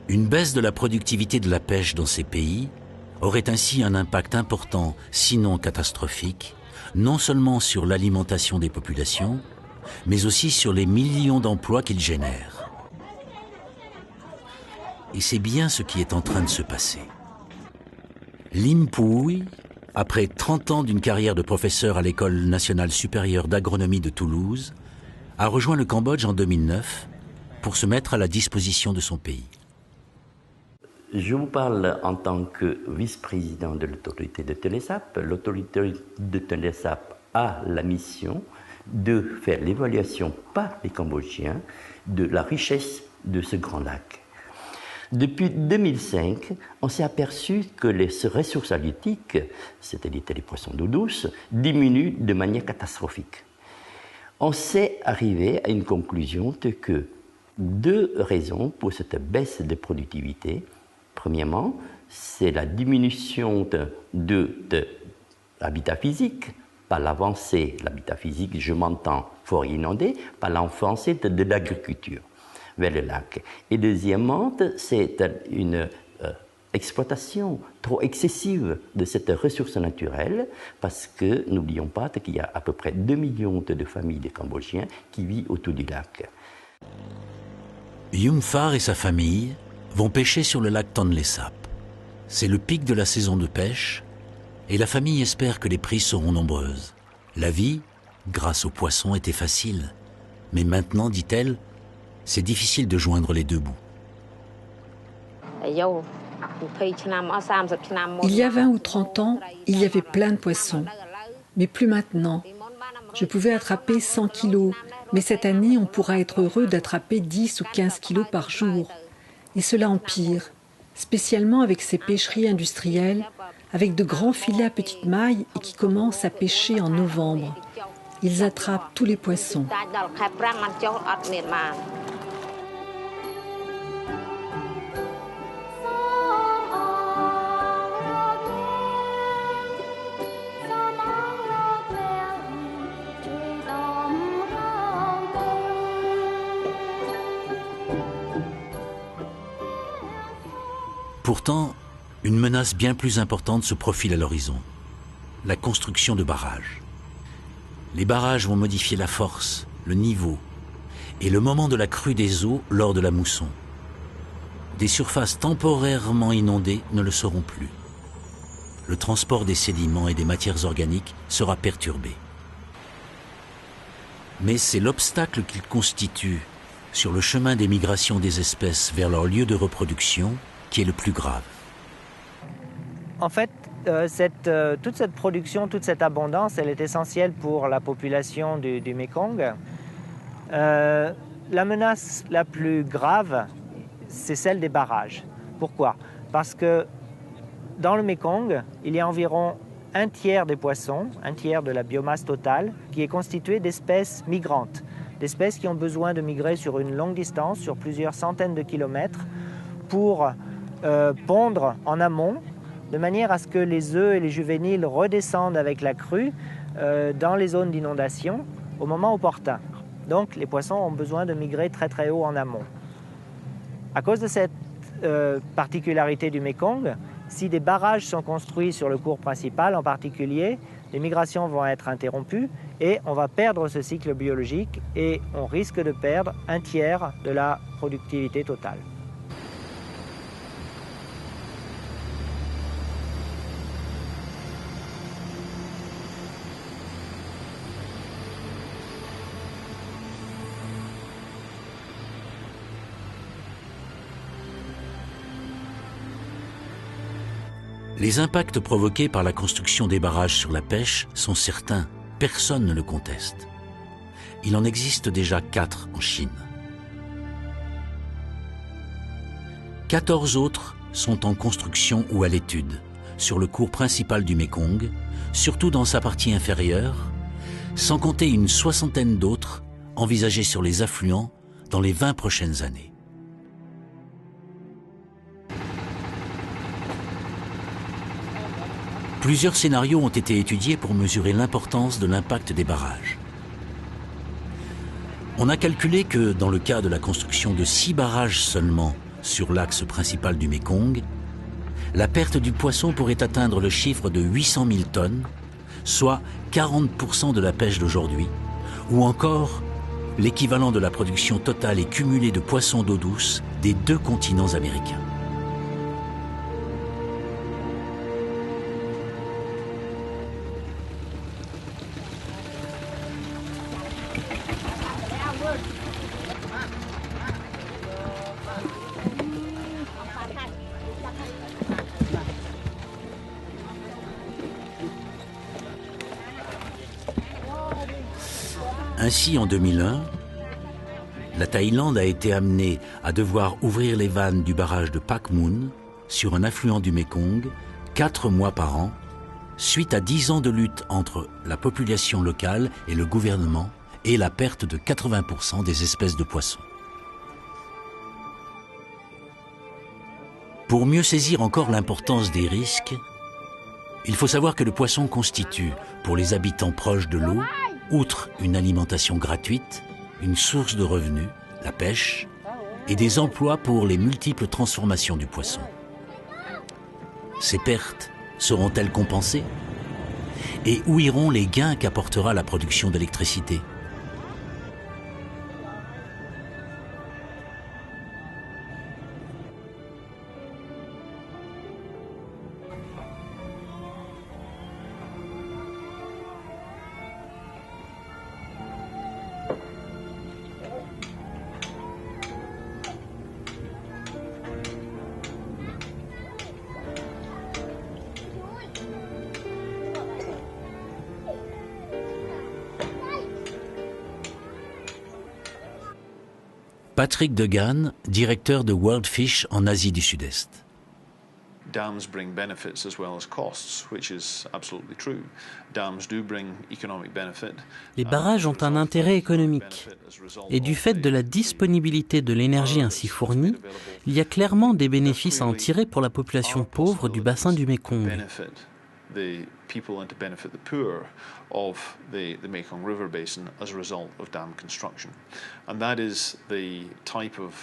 Une baisse de la productivité de la pêche dans ces pays aurait ainsi un impact important, sinon catastrophique, non seulement sur l'alimentation des populations, mais aussi sur les millions d'emplois qu'ils génèrent. Et c'est bien ce qui est en train de se passer. Lim Pui, après 30 ans d'une carrière de professeur à l'École nationale supérieure d'agronomie de Toulouse, a rejoint le Cambodge en 2009 pour se mettre à la disposition de son pays. Je vous parle en tant que vice-président de l'autorité de Telesap. L'autorité de Telesap a la mission de faire l'évaluation par les Cambodgiens de la richesse de ce grand lac. Depuis 2005, on s'est aperçu que les ressources halieutiques, c'est-à-dire les poissons d'eau douce, diminuent de manière catastrophique. On s'est arrivé à une conclusion que deux raisons pour cette baisse de productivité. Premièrement, c'est la diminution de l'habitat physique, par l'avancée de l'habitat physique, je m'entends forêt inondée, par l'avancée de l'agriculture vers le lac. Et deuxièmement, c'est une exploitation trop excessive de cette ressource naturelle, parce que n'oublions pas qu'il y a à peu près 2 millions de familles de Cambodgiens qui vivent autour du lac. Yung Phar et sa famille vont pêcher sur le lac Tonle Sap. C'est le pic de la saison de pêche et la famille espère que les prises seront nombreuses. La vie, grâce aux poissons, était facile. Mais maintenant, dit-elle, c'est difficile de joindre les deux bouts. Il y a 20 ou 30 ans, il y avait plein de poissons. Mais plus maintenant. Je pouvais attraper 100 kilos, mais cette année, on pourra être heureux d'attraper 10 ou 15 kilos par jour. Et cela empire, spécialement avec ces pêcheries industrielles, avec de grands filets à petite maille et qui commencent à pêcher en novembre. Ils attrapent tous les poissons. Pourtant, une menace bien plus importante se profile à l'horizon. La construction de barrages. Les barrages vont modifier la force, le niveau et le moment de la crue des eaux lors de la mousson. Des surfaces temporairement inondées ne le seront plus. Le transport des sédiments et des matières organiques sera perturbé. Mais c'est l'obstacle qu'ils constituent sur le chemin des migrations des espèces vers leur lieu de reproduction qui est le plus grave. En fait, toute cette production, toute cette abondance, elle est essentielle pour la population du Mékong. La menace la plus grave, c'est celle des barrages. Pourquoi? Parce que dans le Mékong, il y a environ un tiers des poissons, un tiers de la biomasse totale, qui est constituée d'espèces migrantes, d'espèces qui ont besoin de migrer sur une longue distance, sur plusieurs centaines de kilomètres, pour pondre en amont, de manière à ce que les œufs et les juvéniles redescendent avec la crue dans les zones d'inondation au moment opportun. Donc les poissons ont besoin de migrer très très haut en amont. À cause de cette particularité du Mékong, si des barrages sont construits sur le cours principal en particulier, les migrations vont être interrompues et on va perdre ce cycle biologique et on risque de perdre un tiers de la productivité totale. Les impacts provoqués par la construction des barrages sur la pêche sont certains, personne ne le conteste. Il en existe déjà 4 en Chine. 14 autres sont en construction ou à l'étude, sur le cours principal du Mékong, surtout dans sa partie inférieure, sans compter une 60aine d'autres envisagées sur les affluents dans les 20 prochaines années. Plusieurs scénarios ont été étudiés pour mesurer l'importance de l'impact des barrages. On a calculé que, dans le cas de la construction de 6 barrages seulement sur l'axe principal du Mékong, la perte du poisson pourrait atteindre le chiffre de 800 000 tonnes, soit 40% de la pêche d'aujourd'hui, ou encore l'équivalent de la production totale et cumulée de poissons d'eau douce des 2 continents américains. Ainsi, en 2001, la Thaïlande a été amenée à devoir ouvrir les vannes du barrage de Pak Mun sur un affluent du Mékong 4 mois par an, suite à 10 ans de lutte entre la population locale et le gouvernement et la perte de 80% des espèces de poissons. Pour mieux saisir encore l'importance des risques, il faut savoir que le poisson constitue, pour les habitants proches de l'eau, outre une alimentation gratuite, une source de revenus, la pêche, et des emplois pour les multiples transformations du poisson. Ces pertes seront-elles compensées? Et où iront les gains qu'apportera la production d'électricité? Patrick Degan, directeur de World Fish en Asie du Sud-Est. Dams bring benefits as well as costs, which is absolutely true. Dams do bring economic benefit. Les barrages ont un intérêt économique. Et du fait de la disponibilité de l'énergie ainsi fournie, il y a clairement des bénéfices à en tirer pour la population pauvre du bassin du Mékong. The people and to benefit the poor of the Mekong River Basin as a result of dam construction. And that is the type of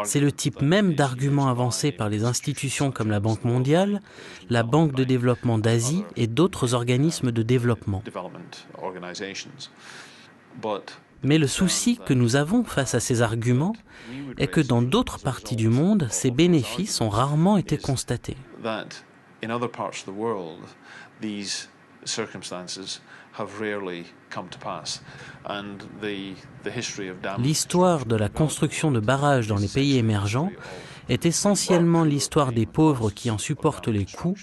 C'est le type même d'argument avancé par les institutions comme la Banque mondiale, la Banque de développement d'Asie et d'autres organismes de développement. Mais le souci que nous avons face à ces arguments est que dans d'autres parties du monde, ces bénéfices ont rarement été constatés. In other parts of the world, these circumstances have rarely come to pass. And the history of dams. L'histoire de la construction de barrages dans les pays émergents est essentiellement l'histoire des pauvres qui en supportent les coûts,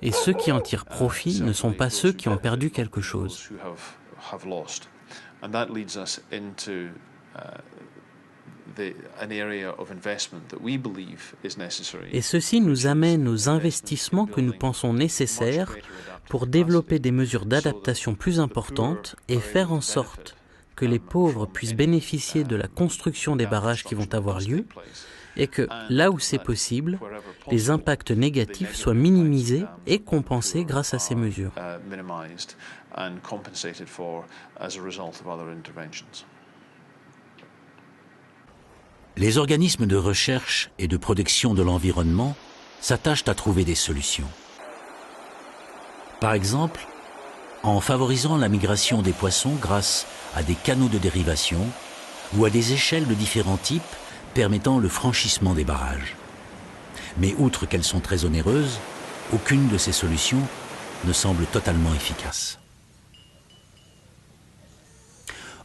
et ceux qui en tirent profit ne sont pas ceux qui ont perdu quelque chose. And that leads us into Et ceci nous amène aux investissements que nous pensons nécessaires pour développer des mesures d'adaptation plus importantes et faire en sorte que les pauvres puissent bénéficier de la construction des barrages qui vont avoir lieu et que, là où c'est possible, les impacts négatifs soient minimisés et compensés grâce à ces mesures. Les organismes de recherche et de protection de l'environnement s'attachent à trouver des solutions. Par exemple, en favorisant la migration des poissons grâce à des canaux de dérivation ou à des échelles de différents types permettant le franchissement des barrages. Mais outre qu'elles sont très onéreuses, aucune de ces solutions ne semble totalement efficace.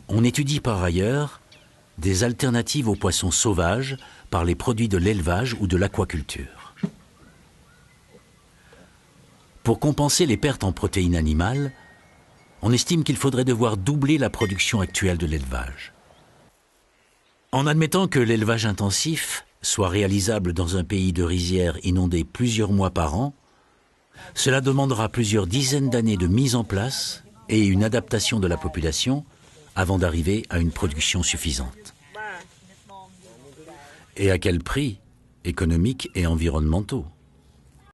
On étudie par ailleurs des alternatives aux poissons sauvages par les produits de l'élevage ou de l'aquaculture. Pour compenser les pertes en protéines animales, on estime qu'il faudrait devoir doubler la production actuelle de l'élevage. En admettant que l'élevage intensif soit réalisable dans un pays de rizières inondées plusieurs mois par an, cela demandera plusieurs dizaines d'années de mise en place et une adaptation de la population avant d'arriver à une production suffisante. Et à quel prix économiques et environnementaux ?